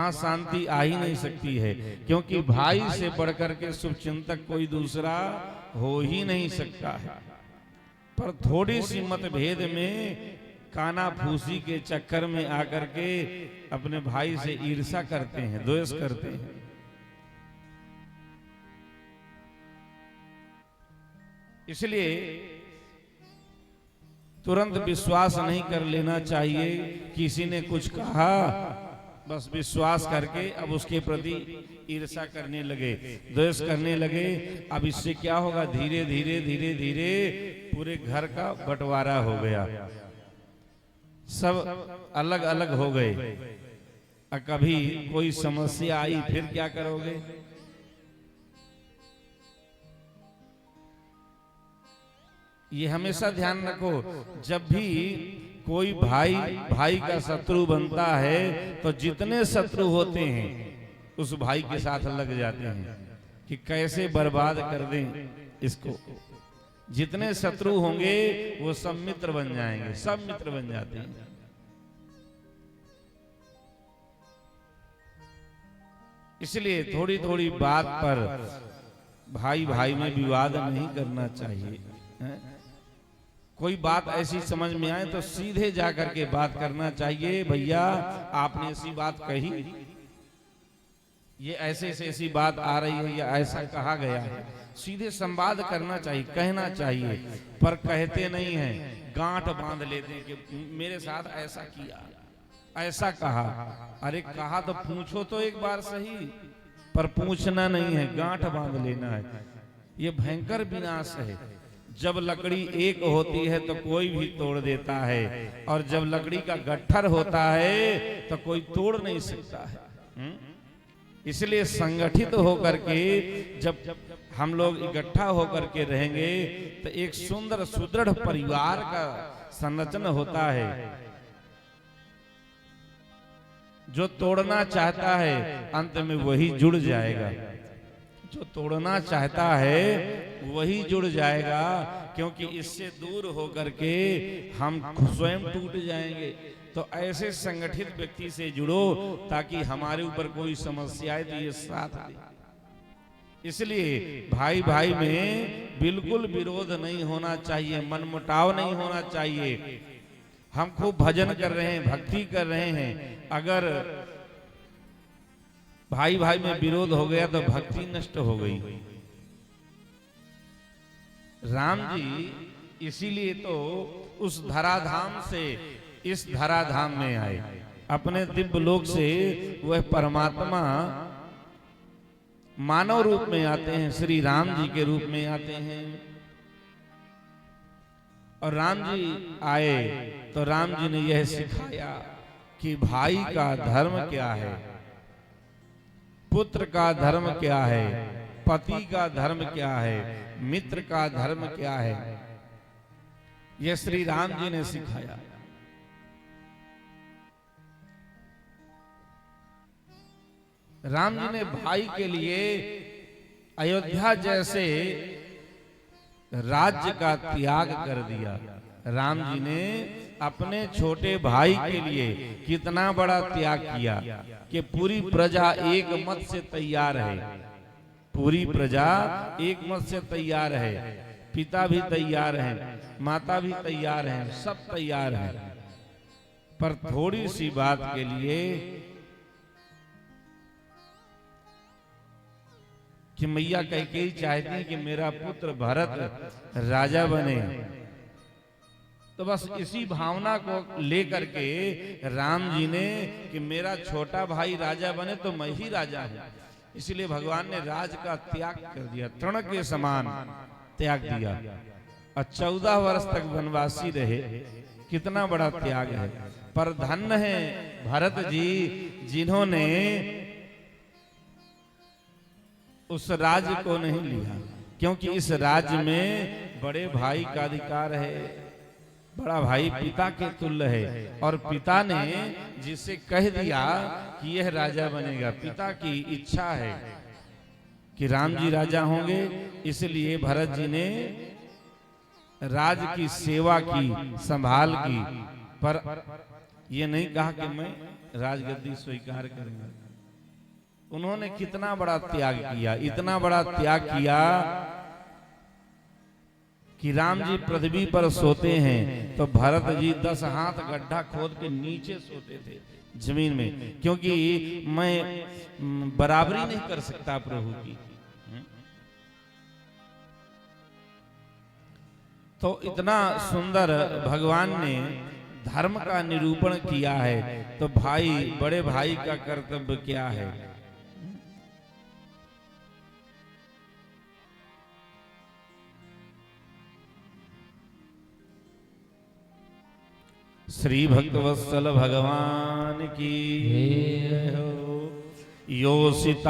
वहां शांति आ ही नहीं सकती है, क्योंकि भाई से बढ़कर के शुभ चिंतक कोई दूसरा हो ही नहीं सकता है। पर थोड़ी सी मतभेद में काना फूसी के चक्कर में आकर के अपने भाई से ईर्ष्या करते हैं, द्वेष करते हैं। इसलिए तुरंत विश्वास नहीं कर लेना चाहिए। किसी ने कुछ कहा, बस विश्वास करके अब उसके प्रति ईर्ष्या करने लगे, द्वेष करने लगे। अब इससे क्या होगा, धीरे धीरे धीरे धीरे पूरे घर का बंटवारा हो गया, सब अलग अलग हो गए। और कभी कोई समस्या आई फिर क्या करोगे? ये हमेशा ध्यान रखो, जब भी कोई भाई भाई का शत्रु बनता है तो जितने शत्रु होते हैं उस भाई के साथ लग जाते हैं कि कैसे बर्बाद कर दें इसको। जितने शत्रु होंगे वो सब मित्र बन जाएंगे, सब मित्र बन जाते हैं। इसलिए थोड़ी थोड़ी बात पर भाई भाई में विवाद नहीं करना चाहिए। कोई बात ऐसी समझ में आए तो सीधे जाकर के बात करना चाहिए। भैया आपने ऐसी बात कही, ये ऐसे से ऐसी बात आ रही है या ऐसा कहा गया है, सीधे संवाद करना चाहिए, कहना चाहिए। पर कहते नहीं हैं, गांठ बांध लेते हैं कि मेरे साथ ऐसा किया, ऐसा कहा। अरे कहा तो पूछो तो एक बार सही, पर पूछना नहीं है, गांठ बांध लेना है। ये भयंकर विनाश है। जब लकड़ी एक होती है तो कोई भी तोड़ देता है, और जब लकड़ी का गट्ठर होता है तो कोई तोड़ नहीं सकता है। इसलिए संगठित होकर के जब हम लोग इकट्ठा होकर के रहेंगे तो एक सुंदर सुदृढ़ परिवार का संरचना होता है। जो तोड़ना चाहता है अंत में वही जुड़ जाएगा, जो तोड़ना चाहता है वही जुड़ जाएगा, क्योंकि इससे दूर होकर के हम स्वयं टूट जाएंगे। तो ऐसे संगठित व्यक्ति से जुड़ो ताकि हमारे ऊपर कोई समस्या आए तो ये साथ दे। इसलिए भाई भाई में बिल्कुल विरोध नहीं होना चाहिए, मनमुटाव नहीं होना चाहिए। हम खूब भजन कर रहे हैं, भक्ति कर रहे हैं, अगर भाई भाई में विरोध हो गया तो भक्ति नष्ट हो गई। राम जी इसीलिए तो उस धराधाम से इस धराधाम में आए। अपने दिव्य लोक से वह परमात्मा मानव रूप में आते हैं, श्री राम जी के रूप में आते हैं। और राम जी आए तो राम जी ने यह सिखाया कि भाई का धर्म क्या है, पुत्र का धर्म क्या है, पति का धर्म क्या है, मित्र का धर्म क्या है। यह श्री राम जी ने सिखाया। राम जी ने भाई के लिए अयोध्या जैसे राज्य का त्याग कर दिया। राम जी ने अपने छोटे भाई के लिए कितना बड़ा त्याग किया कि पूरी प्रजा एक मत से तैयार है, पूरी प्रजा एक मत से तैयार है। पिता भी तैयार हैं, माता भी तैयार हैं, सब तैयार हैं। पर थोड़ी सी बात के लिए कि मैया कैकेयी चाहती कि मेरा पुत्र भरत राजा बने, तो बस इसी भावना को लेकर के राम जी ने कि मेरा छोटा भाई राजा बने तो मैं ही राजा हूं, इसलिए भगवान ने राज का त्याग कर दिया, तृण के समान त्याग दिया। और 14 वर्ष तक वनवासी रहे। कितना बड़ा त्याग है। पर धन्य है भरत जी जिन्होंने उस राज्य को नहीं लिया, क्योंकि इस राज्य में बड़े भाई का अधिकार है। बड़ा भाई पिता के तुल्य है, और पिता ने जिसे कह दिया कि यह राजा बनेगा, पिता की इच्छा है कि राम जी राजा होंगे, इसलिए भरत जी ने राज की सेवा की, संभाल की। पर यह नहीं कहा कि मैं राजगद्दी स्वीकार करूंगा। उन्होंने कितना बड़ा त्याग किया, इतना बड़ा त्याग किया कि राम जी पृथ्वी पर सोते हैं तो भरत जी 10 हाथ गड्ढा खोद के नीचे सोते थे जमीन में, क्योंकि मैं बराबरी नहीं कर सकता प्रभु की। तो इतना सुंदर भगवान ने धर्म का निरूपण किया है, तो भाई बड़े भाई का कर्तव्य क्या है? श्री भक्तवत्सल भगवान की हो। यो सीता